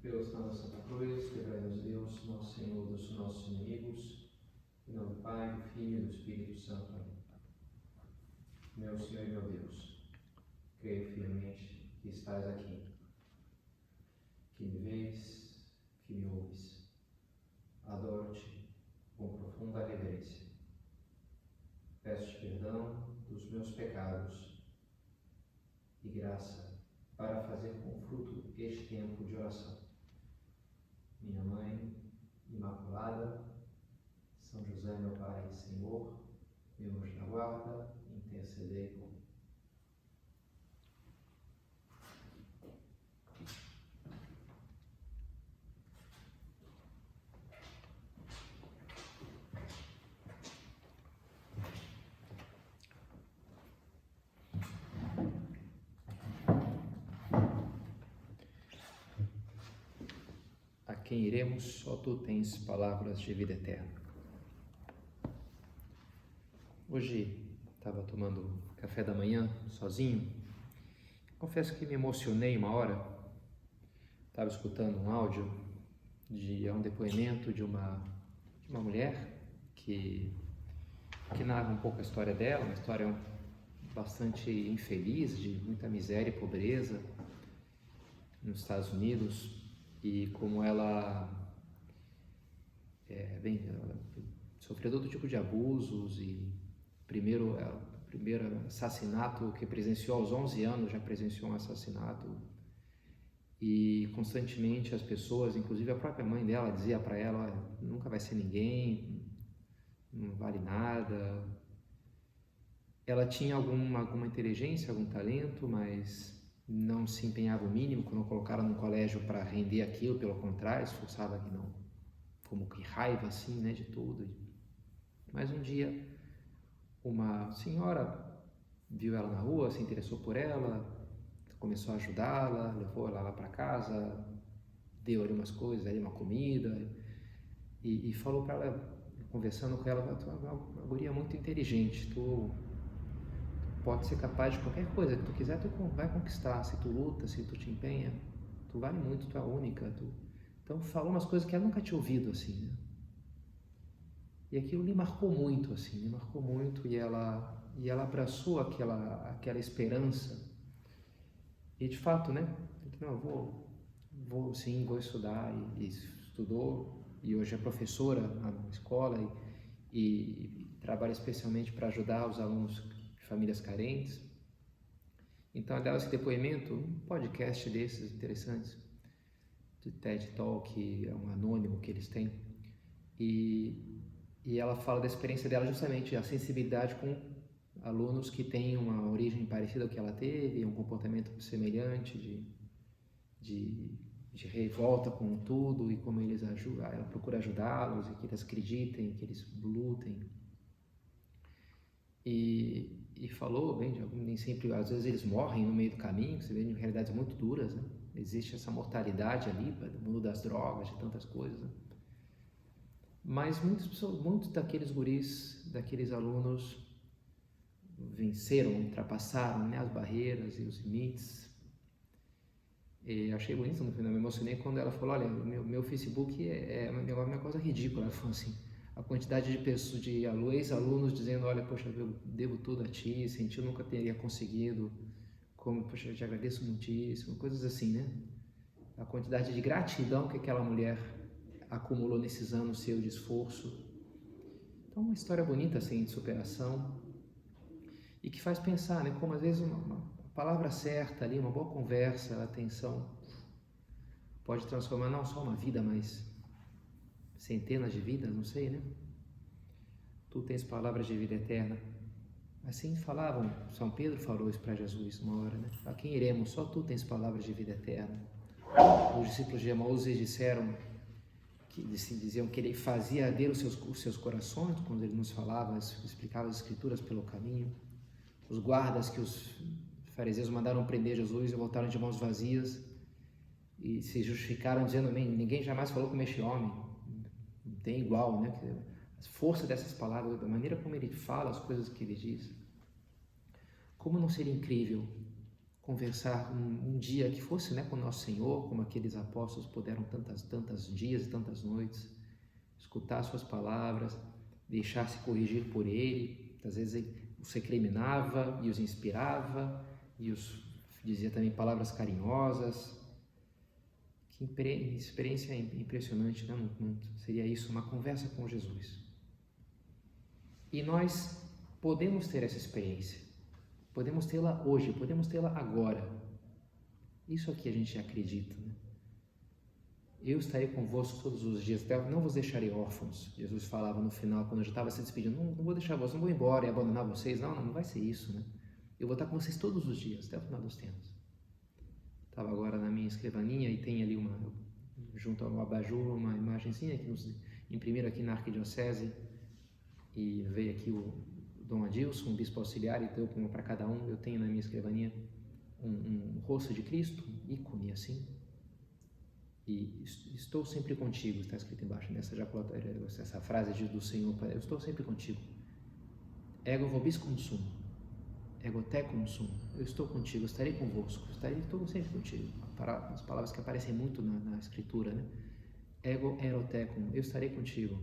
Pelo sinal da Santa Cruz, livrai-nos Deus, nosso Senhor, dos nossos inimigos. Em nome do Pai, do Filho e do Espírito Santo. Amém. Meu Senhor e meu Deus, creio fielmente que estás aqui, que me vês, que me ouves. Adoro-te com profunda reverência. Peço-te perdão dos meus pecados e graça para fazer com fruto este tempo de oração. Minha Mãe Imaculada, São José, meu Pai e Senhor, meu anjo da guarda, intercedei por mim. A quem iremos, só tu tens palavras de vida eterna. Hoje estava tomando café da manhã sozinho. Confesso que me emocionei uma hora. Estava escutando um áudio de um depoimento de uma mulher que narra um pouco a história dela, uma história bastante infeliz, de muita miséria e pobreza nos Estados Unidos, e como ela sofreu todo tipo de abusos. E o primeiro assassinato que presenciou aos 11 anos, já presenciou um assassinato, e constantemente as pessoas, inclusive a própria mãe dela, dizia para ela: nunca vai ser ninguém, não vale nada. Ela tinha alguma inteligência, algum talento, mas não se empenhava o mínimo. Quando colocaram no colégio para render aquilo, pelo contrário, esforçava que não, como que raiva assim, né, de tudo. Mas um dia uma senhora viu ela na rua, se interessou por ela, começou a ajudá-la, levou ela lá para casa, deu ali umas coisas, ali uma comida, e falou para ela, conversando com ela: tu é uma guria muito inteligente, tu pode ser capaz de qualquer coisa que tu quiser, tu vai conquistar. Se tu luta, se tu te empenha, tu vale muito, tu é única. Então falou umas coisas que ela nunca tinha ouvido assim, né? E aquilo me marcou muito, assim, e ela abraçou aquela esperança. E de fato, né? Não, vou estudar, e estudou, e hoje é professora na escola e trabalha especialmente para ajudar os alunos de famílias carentes. Então ela dava esse depoimento, um podcast desses interessantes, do TED Talk, é um anônimo que eles têm, e ela fala da experiência dela, justamente a sensibilidade com alunos que têm uma origem parecida ao que ela teve, um comportamento semelhante de revolta com tudo, e como eles ajudam, ela procura ajudá-los, e que eles acreditem, que eles lutem. E falou bem, nem sempre, às vezes eles morrem no meio do caminho, você vê em realidades muito duras, né? Existe essa mortalidade ali, do mundo das drogas, de tantas coisas, né? Mas muitos daqueles guris, daqueles alunos, venceram, ultrapassaram, né, as barreiras e os limites. E achei bonito, no final me emocionei quando ela falou: olha, meu Facebook é uma coisa ridícula. Ela falou assim: a quantidade de pessoas, de ex-alunos dizendo: olha, poxa, eu devo tudo a ti, sem ti eu nunca teria conseguido, poxa, eu te agradeço muitíssimo, coisas assim, né? A quantidade de gratidão que aquela mulher acumulou nesses anos seu de esforço. Então, uma história bonita, assim, de superação, e que faz pensar, né, como às vezes uma palavra certa ali, uma boa conversa, atenção, pode transformar não só uma vida, mas centenas de vidas, não sei, né? Tu tens palavras de vida eterna. Assim falavam, São Pedro falou isso para Jesus uma hora, né? A quem iremos? Só tu tens palavras de vida eterna. Os discípulos de Emaús diziam que ele fazia arder os seus corações quando ele nos falava, explicava as escrituras pelo caminho. Os guardas que os fariseus mandaram prender Jesus e voltaram de mãos vazias e se justificaram dizendo: ninguém jamais falou como este homem, não tem igual, né? A força dessas palavras, da maneira como ele fala, as coisas que ele diz. Como não seria incrível conversar um dia que fosse, né, com o nosso Senhor, como aqueles apóstolos puderam tantos dias e tantas noites, escutar suas palavras, deixar-se corrigir por Ele. Às vezes Ele os recriminava e os inspirava e os dizia também palavras carinhosas. Que experiência impressionante, né? Não seria isso, uma conversa com Jesus. E nós podemos ter essa experiência, podemos tê-la hoje, podemos tê-la agora. Isso aqui a gente acredita, né? Eu estarei convosco todos os dias, não vos deixarei órfãos. Jesus falava no final, quando eu já estava se despedindo, não vou deixar vocês, não vou embora e abandonar vocês, não vai ser isso, né? Eu vou estar com vocês todos os dias, até o final dos tempos. Estava agora na minha escrivaninha e tem ali junto ao abajur, uma imagenzinha que nos imprimiram aqui na Arquidiocese, e veio aqui o Dom Adilson, um bispo auxiliar, e deu uma para cada um. Eu tenho na minha escrivaninha um rosto de Cristo, um ícone assim, e estou sempre contigo, está escrito embaixo essa frase do Senhor: eu estou sempre contigo. Ego vobiscum sum, ego tecum sum, eu estou contigo, estarei convosco, estou sempre contigo. As palavras que aparecem muito na escritura, né? Ego erotecum, eu estarei contigo.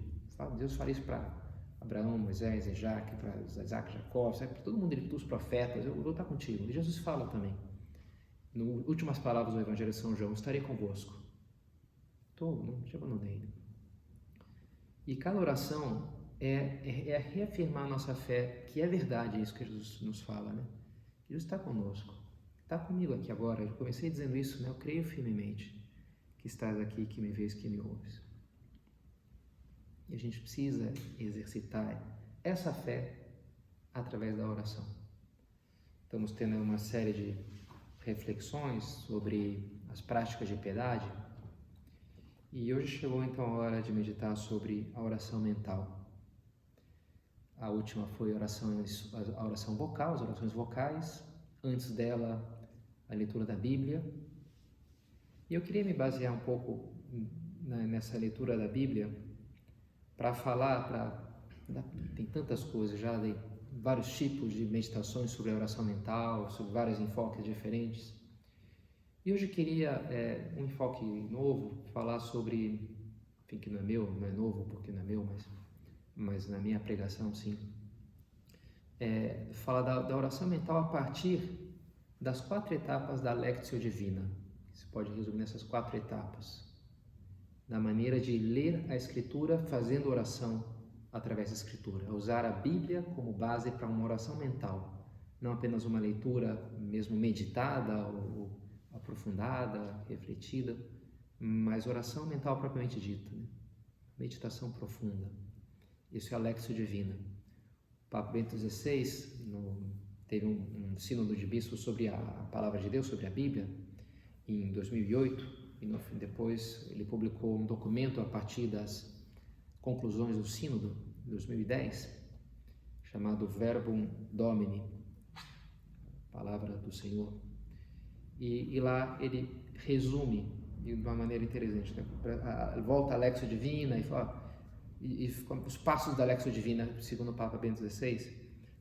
Deus fala isso para Abraão, Moisés, Isaac, Jacó, para todo mundo, os profetas: eu vou estar contigo. E Jesus fala também, nas últimas palavras do Evangelho de São João: estarei convosco. Não te abandonei. E cada oração é reafirmar a nossa fé, que é verdade isso que Jesus nos fala, né? Jesus está conosco, está comigo aqui agora. Eu comecei dizendo isso, né? Eu creio firmemente que estás aqui, que me vês, que me ouves. E a gente precisa exercitar essa fé através da oração. Estamos tendo uma série de reflexões sobre as práticas de piedade, e hoje chegou então a hora de meditar sobre a oração mental. A última foi a oração vocal, as orações vocais. Antes dela, a leitura da Bíblia. E eu queria me basear um pouco nessa leitura da Bíblia para falar, tem tantas coisas já, vários tipos de meditações sobre a oração mental, sobre vários enfoques diferentes. E hoje eu queria um enfoque novo, falar sobre, enfim, que não é novo porque não é meu, mas na minha pregação, sim, falar da oração mental a partir das 4 etapas da Lectio Divina. Se pode resumir nessas 4 etapas, da maneira de ler a Escritura fazendo oração através da Escritura, usar a Bíblia como base para uma oração mental, não apenas uma leitura mesmo meditada ou aprofundada, refletida, mas oração mental propriamente dita, né? Meditação profunda. Isso é a Lectio Divina. O Papa Bento XVI teve um sínodo de bispos sobre a Palavra de Deus, sobre a Bíblia, em 2008, e depois ele publicou um documento a partir das conclusões do sínodo, de 2010, chamado Verbum Domini, Palavra do Senhor. E lá ele resume de uma maneira interessante, né? Volta à Lectio Divina e fala, os passos da Lectio Divina, segundo o Papa Bento XVI,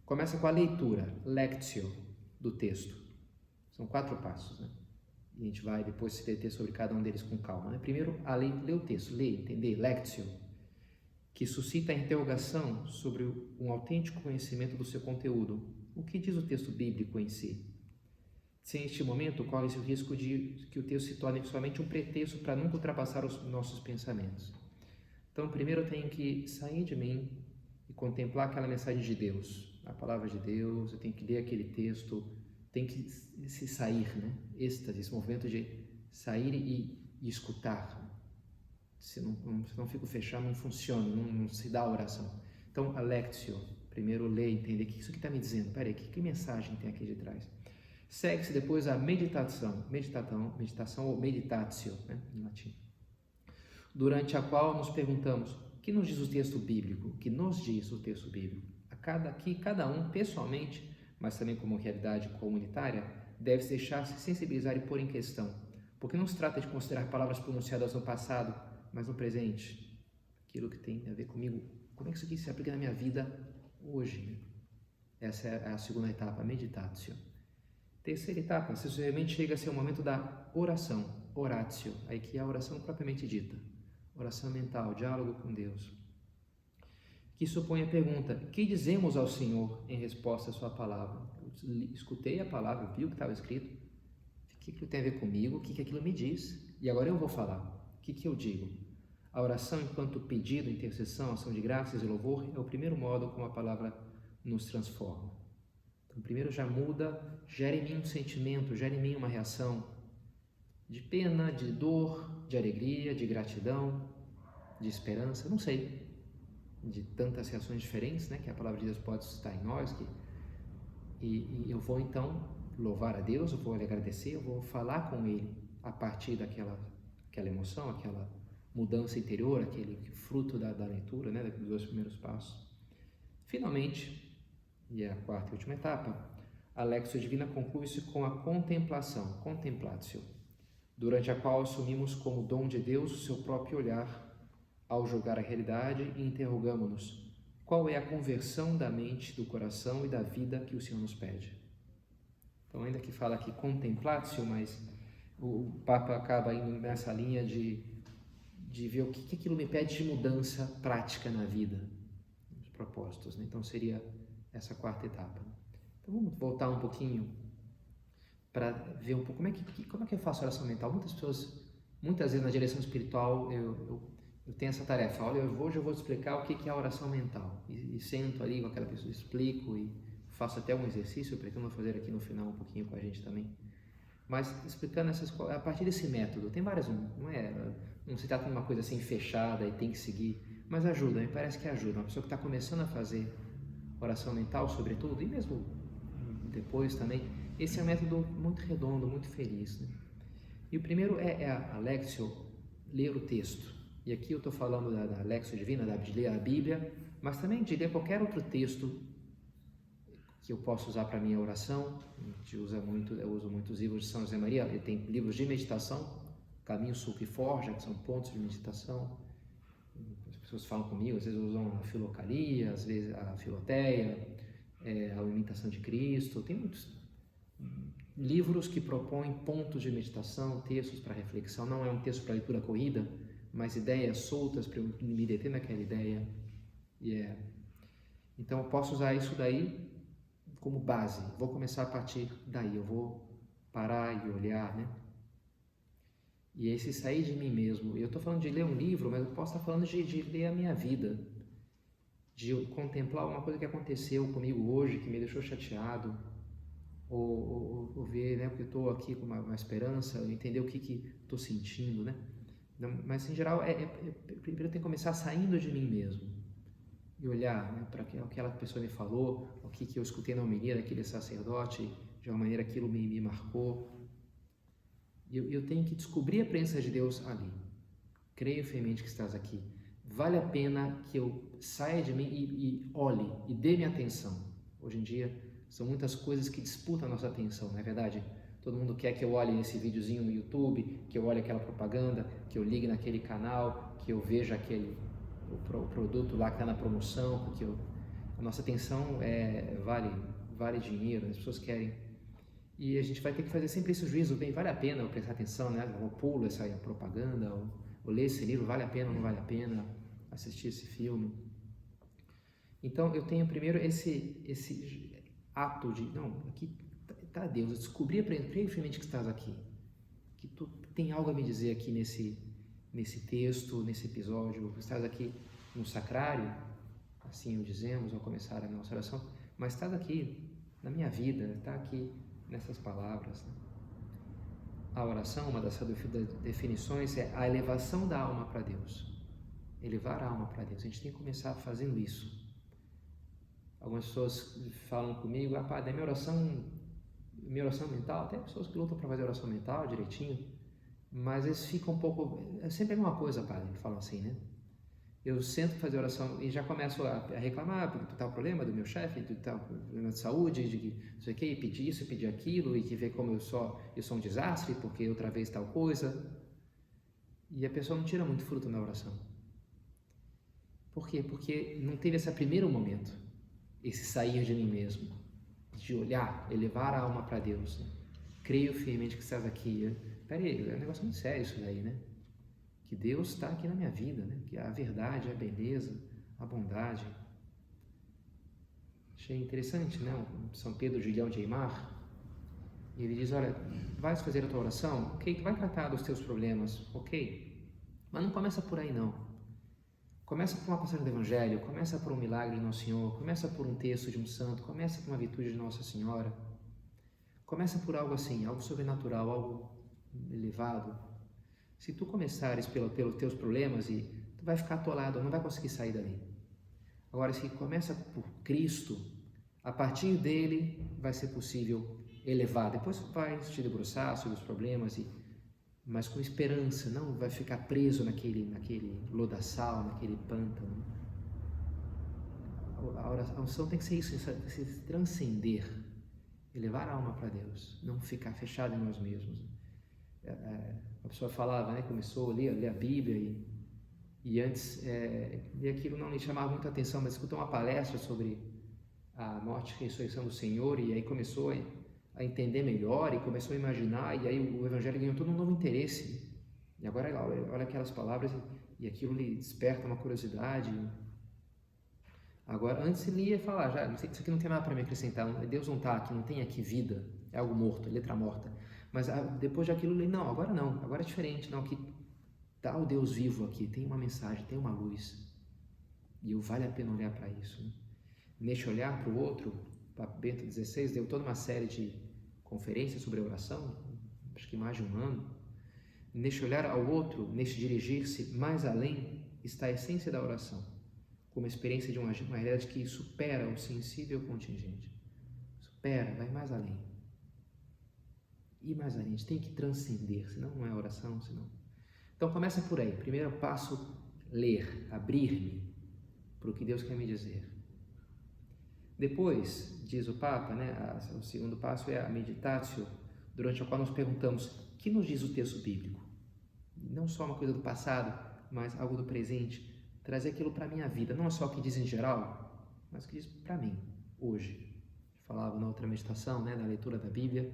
começa com a leitura, lectio, do texto. São 4 passos, né? E a gente vai depois se deter sobre cada um deles com calma, né? Primeiro, ler o texto, ler, entender, lectio, que suscita a interrogação sobre um autêntico conhecimento do seu conteúdo. O que diz o texto bíblico em si? Sem este momento, corre-se o risco de que o texto se torne somente um pretexto para nunca ultrapassar os nossos pensamentos. Então, primeiro eu tenho que sair de mim e contemplar aquela mensagem de Deus, a palavra de Deus. Eu tenho que ler aquele texto, tem que se sair, né? Êxtase, esse movimento de sair e escutar. Se não fico fechado, não funciona, não se dá a oração. Então, a lectio, primeiro ler, entender o que isso que está me dizendo. Peraí, que mensagem tem aqui de trás? Segue-se depois a meditação ou meditatio, né, em latim, durante a qual nos perguntamos: o que nos diz o texto bíblico? O que nos diz o texto bíblico? Que cada um, pessoalmente, mas também como realidade comunitária, deve deixar-se sensibilizar e pôr em questão, porque não se trata de considerar palavras pronunciadas no passado, mas no presente, aquilo que tem a ver comigo. Como é que isso aqui se aplica na minha vida hoje? Essa é a segunda etapa, a meditatio. Terceira etapa, sucessivamente chega a ser o momento da oração, oratio, aí que é a oração propriamente dita, oração mental, diálogo com Deus, que supõe a pergunta: que dizemos ao Senhor em resposta à sua palavra? Eu escutei a palavra, vi o que estava escrito, o que aquilo tem a ver comigo, o que aquilo me diz, e agora eu vou falar, o que eu digo? A oração enquanto pedido, intercessão, ação de graças e louvor é o primeiro modo como a palavra nos transforma. Então, primeiro já muda, gera em mim um sentimento, gera em mim uma reação de pena, de dor, de alegria, de gratidão, de esperança, não sei, de tantas reações diferentes, né, que a palavra de Deus pode suscitar em nós, e eu vou então louvar a Deus, eu vou lhe agradecer, eu vou falar com Ele a partir daquela emoção, aquela mudança interior, aquele fruto da leitura, né, dos 2 primeiros passos. Finalmente, e é a quarta e última etapa, a Lectio Divina conclui-se com a contemplação, contemplatio, durante a qual assumimos como dom de Deus o seu próprio olhar ao julgar a realidade e interrogamos-nos: qual é a conversão da mente, do coração e da vida que o Senhor nos pede? Então, ainda que fala aqui contemplatio, mas o Papa acaba indo nessa linha de ver o que aquilo me pede de mudança prática na vida, os propósitos, né? Então seria essa quarta etapa. Então vamos voltar um pouquinho para ver um pouco como é que eu faço oração mental. Muitas vezes na direção espiritual eu tenho essa tarefa. Olha, hoje eu vou explicar o que é a oração mental e sento ali com aquela pessoa, explico e faço até um exercício, eu pretendo fazer aqui no final um pouquinho com a gente também. Mas explicando a partir desse método, tem várias, não se trata de uma coisa assim fechada e tem que seguir, mas ajuda, me parece que ajuda. Uma pessoa que está começando a fazer oração mental, sobretudo, e mesmo depois também, esse é um método muito redondo, muito feliz, né? E o primeiro é a Lectio, ler o texto. E aqui eu estou falando da Lectio Divina, de ler a Bíblia, mas também de ler qualquer outro texto que eu posso usar para a minha oração. Eu uso muitos livros de São José Maria, ele tem livros de meditação, Caminho, Sulco e Forja, que são pontos de meditação. As pessoas falam comigo, às vezes usam a Filocalia, às vezes a Filoteia, a Imitação de Cristo. Tem muitos livros que propõem pontos de meditação, textos para reflexão. Não é um texto para leitura corrida, mas ideias soltas para eu me deter naquela ideia. Então eu posso usar isso daí como base. Vou começar a partir daí, eu vou parar e olhar, né? E esse sair de mim mesmo. Eu estou falando de ler um livro, mas eu posso estar falando de ler a minha vida, de contemplar uma coisa que aconteceu comigo hoje, que me deixou chateado, ou ver, né, porque eu estou aqui com uma esperança, entender o que estou sentindo, né? Mas, em geral, primeiro tem que começar saindo de mim mesmo e olhar, né, para o que aquela pessoa me falou, o que eu escutei na homilia daquele sacerdote, de uma maneira aquilo me marcou. Eu tenho que descobrir a presença de Deus ali. Creio firmemente que estás aqui. Vale a pena que eu saia de mim e olhe e dê minha atenção. Hoje em dia, são muitas coisas que disputam a nossa atenção, não é verdade? Todo mundo quer que eu olhe esse videozinho no YouTube, que eu olhe aquela propaganda, que eu ligue naquele canal, que eu veja o produto lá que está na promoção, porque a nossa atenção vale dinheiro, as pessoas querem. E a gente vai ter que fazer sempre esse juízo, bem, vale a pena eu prestar atenção, né? Eu pulo essa propaganda, ou ler esse livro, vale a pena ou não vale a pena assistir esse filme. Então eu tenho primeiro esse ato de, não, aqui está Deus, eu descobri firmemente que estás aqui, que tu tem algo a me dizer aqui nesse texto, nesse episódio, estás aqui no sacrário, assim o dizemos ao começar a nossa oração, mas estás aqui na minha vida, está aqui nessas palavras, né? A oração, uma das definições é a elevação da alma para Deus, elevar a alma para Deus. A gente tem que começar fazendo isso. Algumas pessoas falam comigo, padre, minha oração mental, até pessoas que lutam para fazer oração mental direitinho, mas eles ficam um pouco, é sempre a mesma coisa, padre, falam assim, né? Eu sento para fazer oração e já começo a reclamar do tal problema do meu chefe, do tal problema de saúde, de que não sei o que, pedir isso, pedir aquilo, e que vê como eu sou um desastre, porque outra vez tal coisa. E a pessoa não tira muito fruto na oração. Por quê? Porque não teve esse primeiro momento, esse sair de mim mesmo, de olhar, elevar a alma para Deus. Né? Creio firmemente que estás aqui. Peraí, é um negócio muito sério isso daí, né? Que Deus está aqui na minha vida, né? Que a verdade, a beleza, a bondade. Achei interessante, né? O São Pedro Julião de Aymar, ele diz, olha, vais fazer a tua oração? Ok, tu vai tratar dos teus problemas, ok? Mas não começa por aí, não. Começa por uma passagem do Evangelho, começa por um milagre de Nosso Senhor, começa por um texto de um santo, começa por uma virtude de Nossa Senhora. Começa por algo assim, algo sobrenatural, algo elevado. Se tu começares pelos teus problemas, e tu vai ficar atolado, não vai conseguir sair dali. Agora, se começa por Cristo, a partir dele vai ser possível elevar. Depois vai te debruçar sobre os problemas, mas com esperança, não vai ficar preso naquele lodaçal, naquele pântano. A oração tem que ser isso, se transcender, elevar a alma para Deus, não ficar fechado em nós mesmos. A pessoa falava, né, começou a ler a Bíblia e antes, e aquilo não lhe chamava muita atenção, mas escutou uma palestra sobre a morte e ressurreição do Senhor, e aí começou a entender melhor, e começou a imaginar, e aí o Evangelho ganhou todo um novo interesse. E agora olha aquelas palavras e aquilo lhe desperta uma curiosidade. Agora, antes ele ia falar, já, isso aqui não tem nada para me acrescentar, Deus não está aqui, não tem aqui vida, é algo morto, é letra morta. Mas depois daquilo, ele, não, agora é diferente, não, que está o Deus vivo aqui, tem uma mensagem, tem uma luz. E vale a pena olhar para isso. Né? Neste olhar para o outro, Papa Bento XVI deu toda uma série de conferências sobre a oração, acho que mais de um ano. Neste olhar ao outro, neste dirigir-se mais além, está a essência da oração, como a experiência de uma realidade que supera o sensível contingente. Supera, vai mais além. E mais além, a gente tem que transcender, senão não é oração, senão... Então começa por aí, primeiro passo, ler, abrir-me para o que Deus quer me dizer. Depois, diz o Papa, né, o segundo passo é a meditatio, durante a qual nós perguntamos, o que nos diz o texto bíblico? Não só uma coisa do passado, mas algo do presente, trazer aquilo para a minha vida, não é só o que diz em geral, mas o que diz para mim, hoje. Falava na outra meditação, né, da leitura da Bíblia,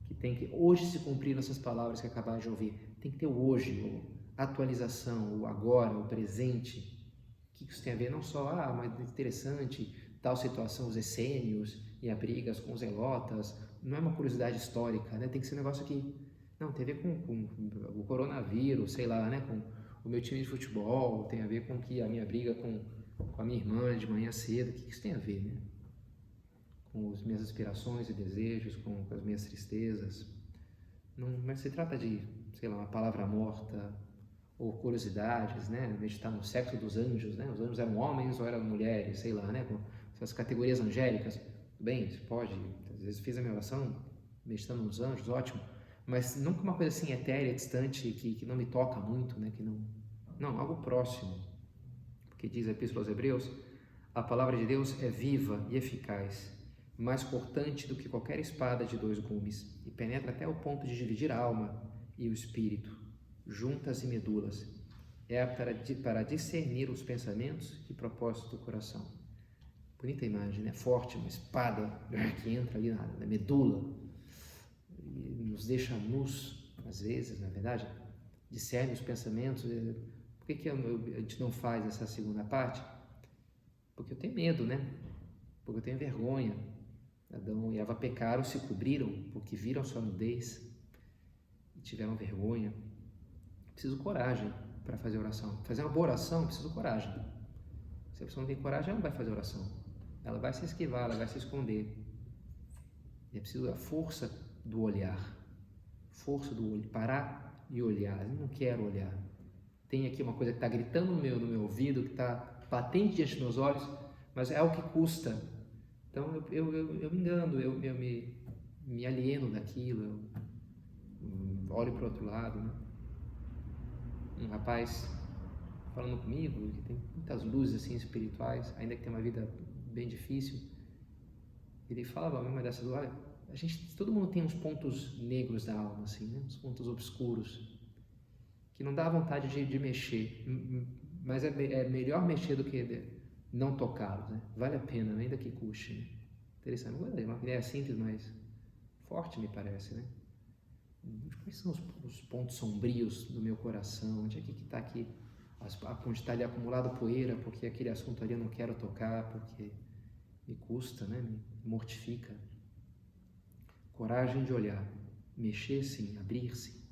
que tem que hoje se cumprir essas palavras que acabaram de ouvir. Tem que ter o hoje, a atualização, o agora, o presente. O que isso tem a ver? Não só, mas interessante, tal situação, os essênios e as brigas com os zelotas. Não é uma curiosidade histórica, né? Tem que ser um negócio que... Não, tem a ver com o coronavírus, sei lá, né? Com o meu time de futebol, tem a ver com que a minha briga com a minha irmã de manhã cedo. O que isso tem a ver, né? Com as minhas aspirações e desejos, com as minhas tristezas. Não, mas se trata de, sei lá, uma palavra morta ou curiosidades, né? Meditar no sexo dos anjos, né? Os anjos eram homens ou eram mulheres, sei lá, né? Com essas categorias angélicas. Bem, você pode, às vezes fiz a minha oração meditando nos anjos, ótimo, mas nunca uma coisa assim etérea, distante, que não me toca muito, né? Que não, algo próximo. Porque diz a Epístola aos Hebreus, a palavra de Deus é viva e eficaz, mais cortante do que qualquer espada de 2 gumes, e penetra até o ponto de dividir a alma e o espírito, juntas e medulas. É apta para discernir os pensamentos e propósitos do coração. Bonita imagem, né? Forte, uma espada que entra ali na medula e nos deixa nus, às vezes, na verdade, discerne os pensamentos. Por que a gente não faz essa segunda parte? Porque eu tenho medo, né? Porque eu tenho vergonha. Adão e Eva pecaram, se cobriram, porque viram sua nudez e tiveram vergonha. Preciso coragem para fazer oração. Fazer uma boa oração, preciso coragem. Se a pessoa não tem coragem, ela não vai fazer oração. Ela vai se esquivar, ela vai se esconder. É preciso a força do olhar. Força do olho, parar e olhar. Eu não quero olhar. Tem aqui uma coisa que está gritando no meu ouvido, que está patente diante dos meus olhos, mas é algo que custa. Então eu me engano, eu me alieno daquilo, eu olho para o outro lado. Né? Um rapaz falando comigo, que tem muitas luzes assim espirituais, ainda que tem uma vida bem difícil, ele falava uma dessas, olha, todo mundo tem uns pontos negros da alma, assim, né? Uns pontos obscuros, que não dá vontade de mexer, mas é melhor mexer do que não tocá-los, né? Vale a pena, ainda que custe. Né? Interessante. Uma ideia simples, mas forte, me parece, né? Quais são os pontos sombrios do meu coração? Onde é que está aqui? Onde está ali acumulado poeira, porque aquele assunto ali eu não quero tocar, porque me custa, né? Me mortifica. Coragem de olhar, mexer sim, abrir-se.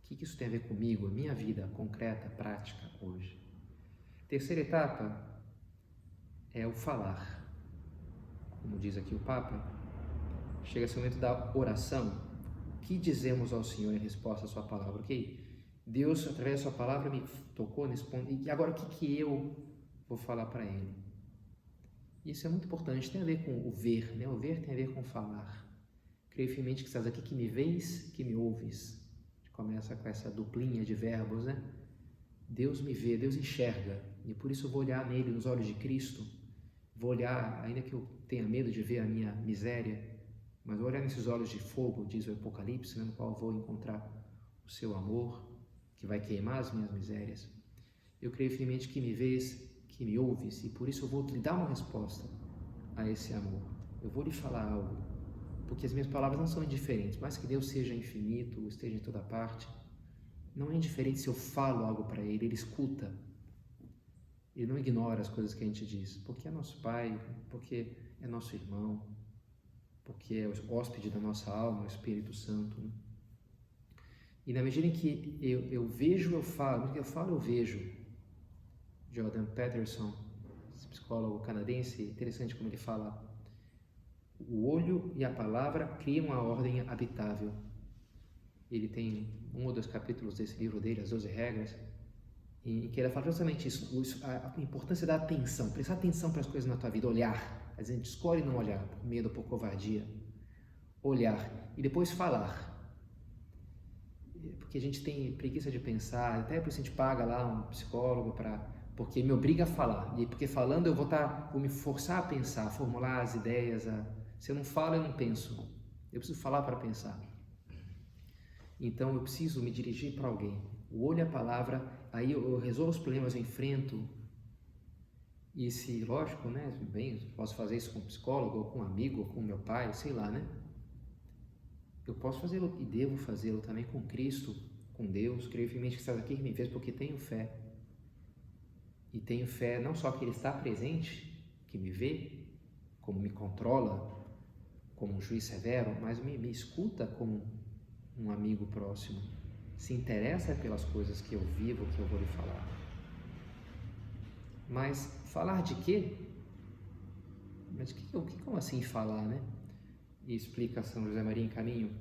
O que isso tem a ver comigo, a minha vida concreta, prática hoje? Terceira etapa é o falar. Como diz aqui o Papa, chega esse momento da oração. O que dizemos ao Senhor em resposta à sua palavra? Ok? Deus, através da sua palavra, me tocou nesse ponto. E agora, o que eu vou falar para Ele? Isso é muito importante. Tem a ver com o ver, né? O ver tem a ver com falar. Creio firmemente que estás aqui, que me vês, que me ouves. A gente começa com essa duplinha de verbos, né? Deus me vê, Deus enxerga. E por isso eu vou olhar nele, nos olhos de Cristo. Vou olhar, ainda que eu tenha medo de ver a minha miséria, mas vou olhar nesses olhos de fogo, diz o Apocalipse, né, no qual vou encontrar o seu amor, que vai queimar as minhas misérias. Eu creio firmemente que me vês, que me ouves, e por isso eu vou lhe dar uma resposta a esse amor. Eu vou lhe falar algo, porque as minhas palavras não são indiferentes, mas que Deus seja infinito, esteja em toda parte. Não é indiferente se eu falo algo para Ele, Ele escuta. Ele não ignora as coisas que a gente diz, porque é nosso Pai, porque é nosso irmão, porque é o hóspede da nossa alma, o Espírito Santo. Né? E na medida em que eu vejo, eu falo, no que eu falo, eu vejo. Jordan Peterson, esse psicólogo canadense, interessante como ele fala, o olho e a palavra criam a ordem habitável. Ele tem 1 ou 2 capítulos desse livro dele, As 12 Regras, em que ele fala justamente isso, a importância da atenção, prestar atenção para as coisas na tua vida, olhar. Às vezes a gente escolhe não olhar, por medo, por covardia. Olhar e depois falar. Porque a gente tem preguiça de pensar, até por isso a gente paga lá um psicólogo porque me obriga a falar. E porque falando eu vou me forçar a pensar, a formular as ideias. Se eu não falo, eu não penso. Eu preciso falar para pensar. Então eu preciso me dirigir para alguém. O olho e a palavra, aí eu resolvo os problemas, eu enfrento. E se, lógico, né, bem, posso fazer isso com um psicólogo, ou com um amigo, ou com meu pai, sei lá, né? Eu posso fazê-lo e devo fazê-lo também com Cristo, com Deus. Creio firmemente que estás aqui, que me fez, porque tenho fé. E tenho fé não só que Ele está presente, que me vê, como me controla, como um juiz severo, mas me escuta como um amigo próximo. Se interessa pelas coisas que eu vivo, que eu vou lhe falar. Mas falar de quê? Mas como assim falar, né? E explica São José Maria em Caminho: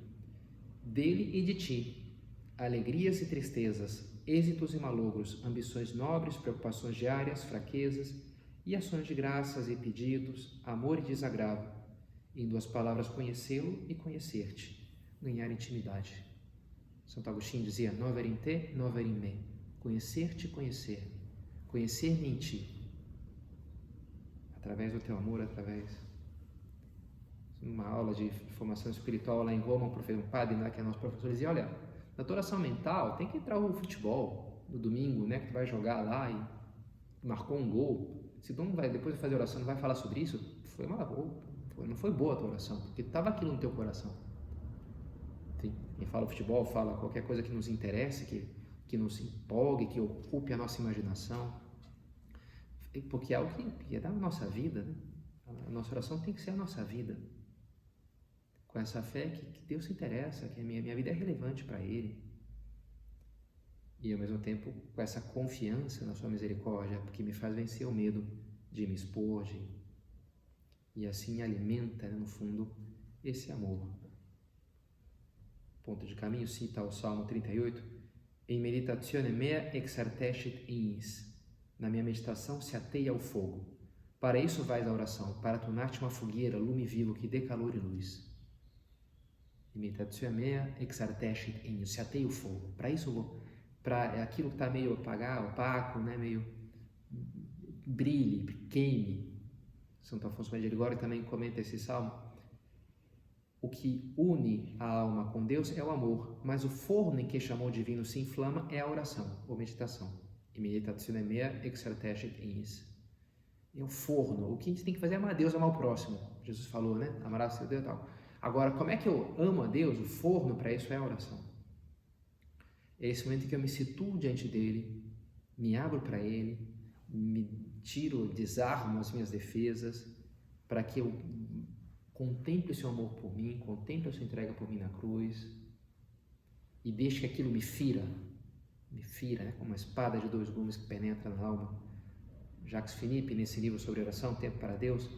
dele e de ti, alegrias e tristezas, êxitos e malogros, ambições nobres, preocupações diárias, fraquezas e ações de graças e pedidos, amor e desagravo, em 2 palavras, conhecê-lo e conhecer-te, ganhar intimidade. Santo Agostinho dizia: nover in te, nover in me, conhecer-te e conhecer-me em ti, através do teu amor, através. Numa aula de formação espiritual lá em Roma, um padre, né, que é nosso professor, dizia: olha, na tua oração mental tem que entrar o futebol no domingo, né, que tu vai jogar lá e marcou um gol. Se tu não vai, depois de fazer a oração, não vai falar sobre isso, não foi boa a tua oração, porque estava aquilo no teu coração. Quem fala futebol, fala qualquer coisa que nos interesse, que nos empolgue, que ocupe a nossa imaginação, porque é algo que é da nossa vida, né? A nossa oração tem que ser a nossa vida, com essa fé que Deus se interessa, que a minha vida é relevante para Ele, e ao mesmo tempo com essa confiança na sua misericórdia, que me faz vencer o medo de me expor, e assim alimenta, né, no fundo, esse amor. Ponto de caminho cita o Salmo 38: em meditatione mea exartescit iis, na minha meditação se ateia ao fogo. Para isso vais à oração, para tornar-te uma fogueira, lume vivo que dê calor e luz. Em meditatione mea exartescit iis, se ateia o fogo. Para isso eu vou, para aquilo que está meio opaco, né, meio brilhe, queime. Santo Afonso Maria de Ligório também comenta esse salmo. O que une a alma com Deus é o amor, mas o forno em que chamou o divino se inflama é a oração ou meditação. In meditatione mea exartescit iis. é o forno. O que a gente tem que fazer é amar a Deus, amar o próximo. Jesus falou, né? Amarás o seu Deus e tal. Agora, como é que eu amo a Deus? O forno para isso é a oração. É esse momento em que eu me situo diante dele, me abro para ele, me tiro, desarmo as minhas defesas, para que eu contemple o seu amor por mim, contemple a sua entrega por mim na cruz, e deixe que aquilo me fira, né, como uma espada de 2 gumes que penetra na alma. Jacques Philippe, nesse livro sobre oração, Tempo para Deus,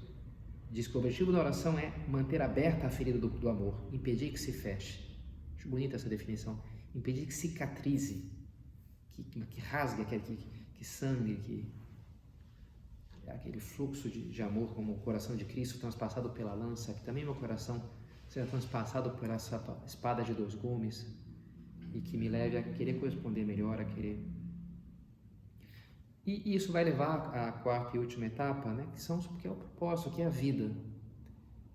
diz que o objetivo da oração é manter aberta a ferida do amor, impedir que se feche. Acho bonita essa definição. Impedir que cicatrize, que rasgue, que sangue, aquele fluxo de amor como o coração de Cristo transpassado pela lança, que também meu coração seja transpassado por essa espada de 2 gumes, e que me leve a querer corresponder melhor, a querer. E isso vai levar à 4ª e última etapa, né, que é o propósito, que é a vida.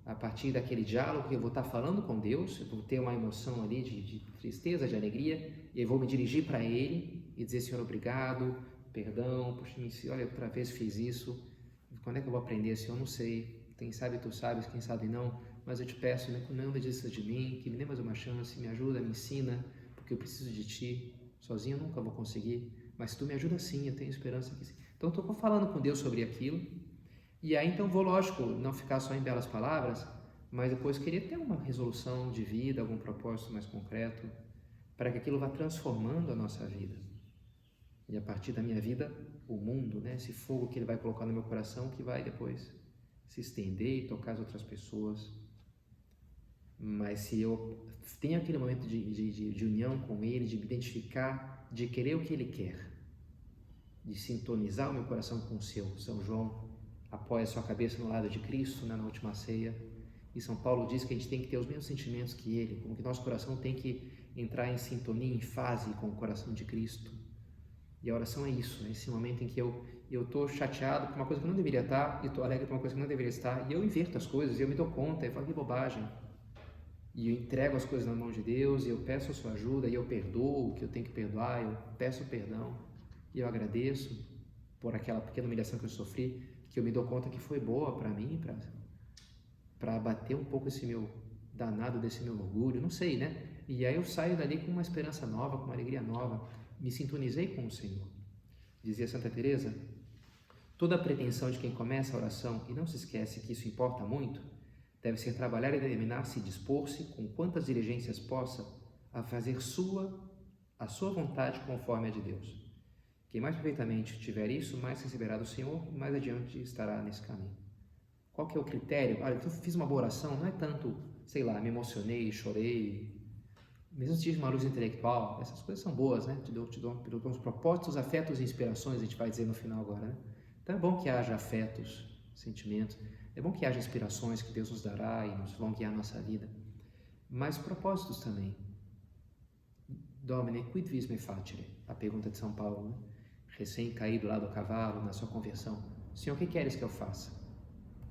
A partir daquele diálogo que eu vou estar falando com Deus, eu vou ter uma emoção ali de tristeza, de alegria, e eu vou me dirigir para Ele e dizer: Senhor, obrigado, perdão, puxa, olha, outra vez fiz isso, quando é que eu vou aprender, Senhor? Eu não sei, quem sabe tu sabes, quem sabe não, mas eu te peço, né, não desista de mim, que me dê mais uma chance, me ajuda, me ensina, porque eu preciso de Ti, sozinho eu nunca vou conseguir, mas se Tu me ajuda sim, eu tenho esperança que sim. Então eu estou falando com Deus sobre aquilo, e aí então vou, lógico, não ficar só em belas palavras, mas depois querer ter uma resolução de vida, algum propósito mais concreto, para que aquilo vá transformando a nossa vida. E a partir da minha vida, o mundo, né, esse fogo que Ele vai colocar no meu coração, que vai depois se estender e tocar as outras pessoas. Mas se eu tenho aquele momento de união com Ele, de me identificar, de querer o que Ele quer, de sintonizar o meu coração com o seu. São João apoia sua cabeça no lado de Cristo, né, na última ceia, e São Paulo diz que a gente tem que ter os mesmos sentimentos que Ele, como que nosso coração tem que entrar em sintonia, em fase com o coração de Cristo. E a oração é isso, né? Esse momento em que eu estou chateado por uma coisa que não deveria estar, e estou alegre por uma coisa que não deveria estar, e eu inverto as coisas, e eu me dou conta, e falo: que bobagem. E eu entrego as coisas na mão de Deus, e eu peço a sua ajuda, e eu perdoo o que eu tenho que perdoar, eu peço perdão, e eu agradeço por aquela pequena humilhação que eu sofri, que eu me dou conta que foi boa para mim, para abater um pouco esse meu danado, desse meu orgulho, não sei, né? E aí eu saio dali com uma esperança nova, com uma alegria nova, me sintonizei com o Senhor. Dizia Santa Teresa: toda a pretensão de quem começa a oração e não se esquece que isso importa muito, deve ser trabalhar e determinar-se e dispor-se, com quantas diligências possa, a fazer a sua vontade conforme a de Deus. Quem mais perfeitamente tiver isso, mais receberá do Senhor e mais adiante estará nesse caminho. Qual que é o critério? Olha, eu fiz uma boa oração, não é tanto, sei lá, me emocionei, chorei, mesmo se tive uma luz intelectual, essas coisas são boas, né? Te dou uns propósitos, afetos e inspirações, a gente vai dizer no final agora, né? Então é bom que haja afetos, sentimentos, é bom que haja inspirações que Deus nos dará e nos vão guiar a nossa vida, mas propósitos também. Domine, quid vis me facere? A pergunta de São Paulo, né? Recém-caído lá do cavalo, na sua conversão. Senhor, o que queres que eu faça?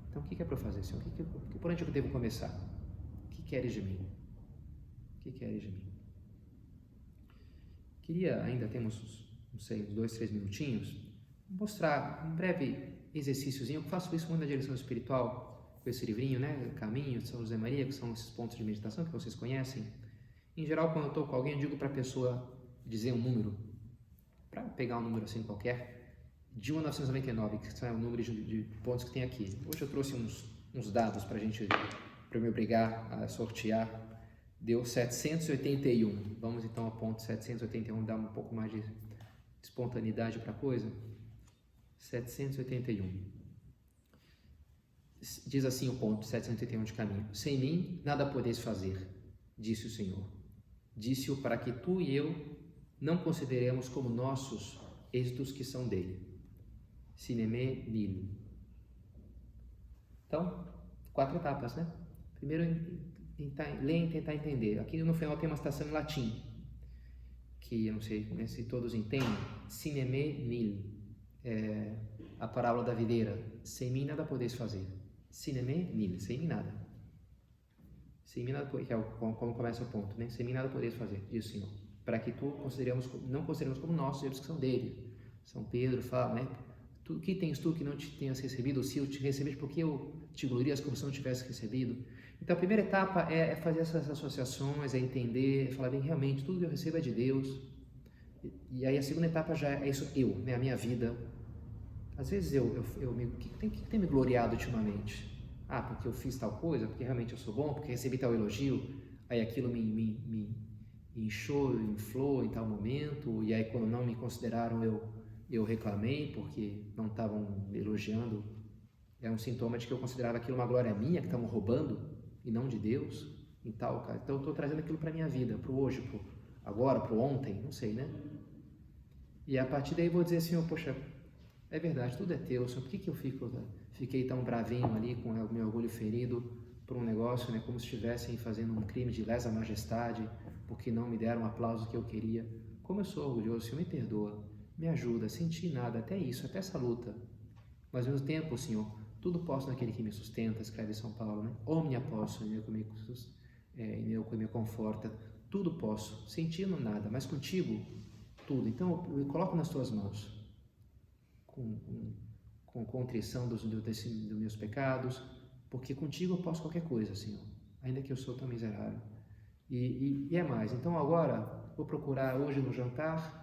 Então, o que é para eu fazer, Senhor? Por onde eu devo começar? O que queres de mim? O que queres de mim? Queria, ainda temos, não sei, uns 2, 3 minutinhos, mostrar um breve exercíciozinho. Eu faço isso muito na direção espiritual, com esse livrinho, né? Caminho de São José Maria, que são esses pontos de meditação que vocês conhecem. Em geral, quando eu estou com alguém, eu digo para a pessoa dizer um número, para pegar um número assim qualquer, de 1 a 999, que são o número de pontos que tem aqui. Hoje eu trouxe uns dados para me obrigar a sortear. Deu 781. Vamos então ao ponto 781, dar um pouco mais de espontaneidade para a coisa. 781. Diz assim o ponto 781 de caminho: sem mim nada podeis fazer, disse o Senhor. Disse-o para que tu e eu não consideremos como nossos êxitos que são dele. Sine me nihil. Então, 4 etapas, né? Primeiro, ler e tentar entender. Aqui no final tem uma citação em latim, que eu não sei se todos entendem. Sine me nihil. A parábola da videira. Sem mim nada podeis fazer. Sine me nihil. Sem mim nada. Sem mim nada, que é como começa o ponto, né? Sem mim nada podeis fazer, diz o Senhor. Para que tu não consideremos como nossos, eles que são dele. São Pedro fala, né? Tu, que tens tu que não te tenhas recebido? Ou se eu te recebi, por que eu te glorias como se não tivesse recebido? Então a primeira etapa é fazer essas associações, é entender, é falar bem, realmente, tudo que eu recebo é de Deus. E aí a segunda etapa já é isso, né, a minha vida. Às vezes o que tem me gloriado ultimamente? Ah, porque eu fiz tal coisa, porque realmente eu sou bom, porque recebi tal elogio, aí aquilo me inchou, inflou em tal momento, e aí quando não me consideraram eu reclamei porque não estavam me elogiando. É um sintoma de que eu considerava aquilo uma glória minha, que estavam roubando e não de Deus e tal, cara. Então eu estou trazendo aquilo para minha vida, para o hoje, para agora, para o ontem, não sei, né? E a partir daí eu vou dizer assim, oh, poxa, é verdade, tudo é teu, Senhor, por que eu fiquei tão bravinho ali, com o meu orgulho ferido por um negócio, né, como se estivessem fazendo um crime de lesa majestade, porque não me deram o aplauso que eu queria. Como eu sou orgulhoso, Senhor, me perdoa, me ajuda, senti nada, até isso, até essa luta. Mas ao mesmo tempo, Senhor, tudo posso naquele que me sustenta, escreve São Paulo, né? Omnia posso, em meu que me conforta. Tudo posso, sentindo nada, mas contigo, tudo. Então eu me coloco nas tuas mãos, com contrição dos meus pecados, porque contigo eu posso qualquer coisa, Senhor, ainda que eu sou tão miserável. E é mais, então agora vou procurar hoje no jantar,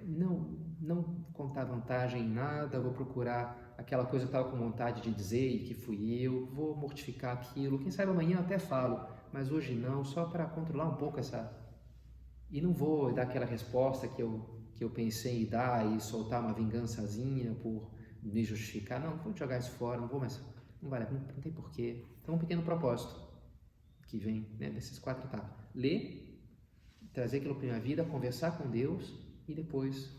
não contar vantagem em nada, vou procurar aquela coisa que eu estava com vontade de dizer e que fui eu, vou mortificar aquilo, quem sabe amanhã eu até falo, mas hoje não, só para controlar um pouco essa... E não vou dar aquela resposta que eu pensei em dar e soltar uma vingançazinha por me justificar. Não vou jogar isso fora, não vou mais, não vale, não tem porquê. Então um pequeno propósito que vem, né, desses 4 etapas. Ler, trazer aquilo para a minha vida, conversar com Deus e depois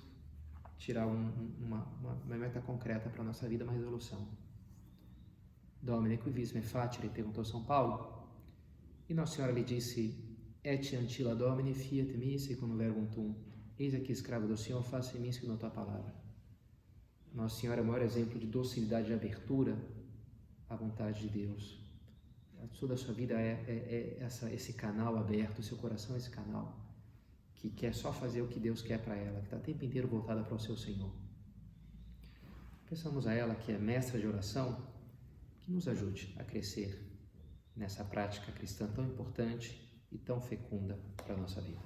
tirar uma meta concreta para a nossa vida, uma resolução. Domine, qui vis me facile, perguntou São Paulo. E Nossa Senhora lhe disse, et antila Domine, fiat mi secundum verbum tuum. Eis aqui, escravo do Senhor, faça em mim segundo a tua palavra. Nossa Senhora é o maior exemplo de docilidade e abertura à vontade de Deus. Toda a sua vida é esse canal aberto, o seu coração é esse canal que quer só fazer o que Deus quer para ela, que está o tempo inteiro voltada para o seu Senhor. Peçamos a ela, que é mestra de oração, que nos ajude a crescer nessa prática cristã tão importante e tão fecunda para a nossa vida.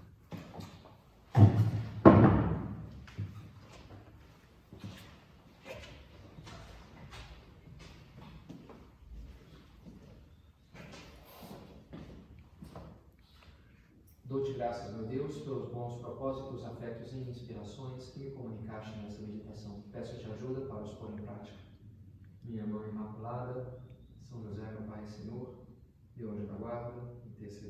Dou-te graças, meu Deus, pelos bons propósitos, afetos e inspirações que me comunicaste nessa meditação. Peço-te ajuda para os pôr em prática. Minha Mãe Imaculada, São José, meu Pai e Senhor, meu anjo da guarda, intercessor.